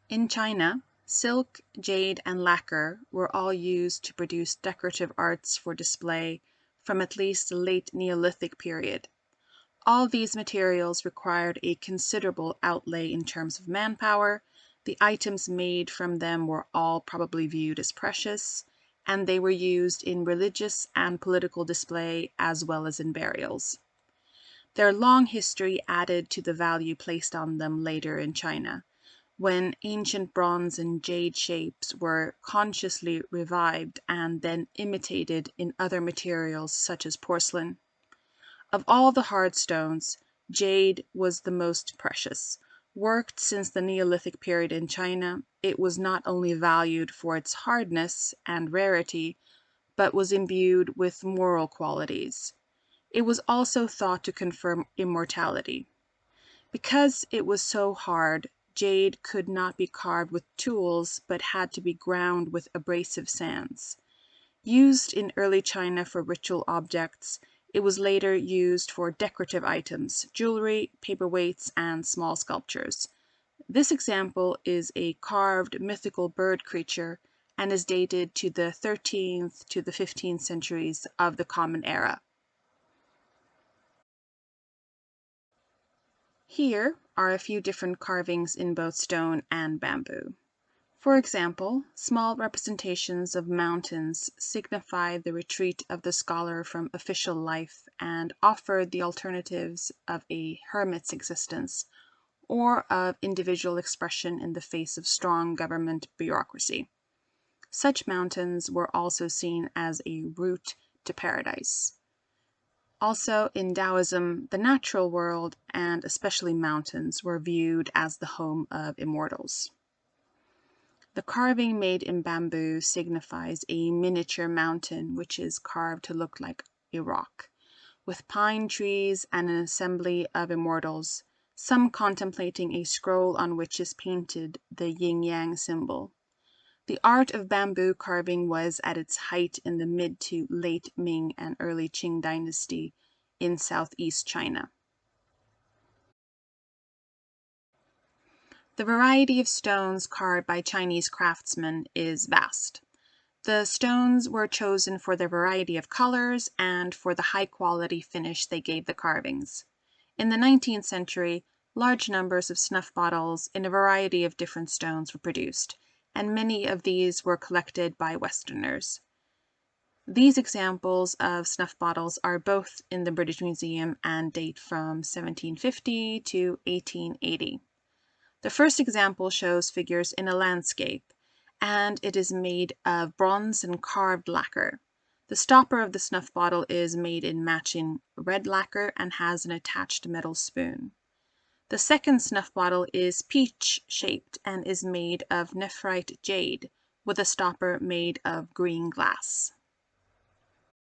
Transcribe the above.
In China, silk, jade, and lacquer were all used to produce decorative arts for display from at least the late Neolithic period. All these materials required a considerable outlay in terms of manpower. The items made from them were all probably viewed as precious, and they were used in religious and political display as well as in burials. Their long history added to the value placed on them later in China, when ancient bronze and jade shapes were consciously revived and then imitated in other materials such as porcelain. Of all the hard stones, jade was the most precious. Worked since the Neolithic period in China, it was not only valued for its hardness and rarity, but was imbued with moral qualities. It was also thought to confer immortality. Because it was so hard, jade could not be carved with tools but had to be ground with abrasive sands. Used in early China for ritual objects, it was later used for decorative items, jewelry, paperweights, and small sculptures. This example is a carved mythical bird creature and is dated to the 13th to the 15th centuries of the Common Era. Here are a few different carvings in both stone and bamboo. For example, small representations of mountains signify the retreat of the scholar from official life and offer the alternatives of a hermit's existence or of individual expression in the face of strong government bureaucracy. Such mountains were also seen as a route to paradise. Also, in Taoism, the natural world, and especially mountains, were viewed as the home of immortals. The carving made in bamboo signifies a miniature mountain which is carved to look like a rock, with pine trees and an assembly of immortals, some contemplating a scroll on which is painted the yin-yang symbol. The art of bamboo carving was at its height in the mid to late Ming and early Qing dynasty in southeast China. The variety of stones carved by Chinese craftsmen is vast. The stones were chosen for their variety of colors and for the high-quality finish they gave the carvings. In the 19th century, large numbers of snuff bottles in a variety of different stones were produced, and many of these were collected by Westerners. These examples of snuff bottles are both in the British Museum and date from 1750 to 1880. The first example shows figures in a landscape, and it is made of bronze and carved lacquer. The stopper of the snuff bottle is made in matching red lacquer and has an attached metal spoon. The second snuff bottle is peach-shaped and is made of nephrite jade, with a stopper made of green glass.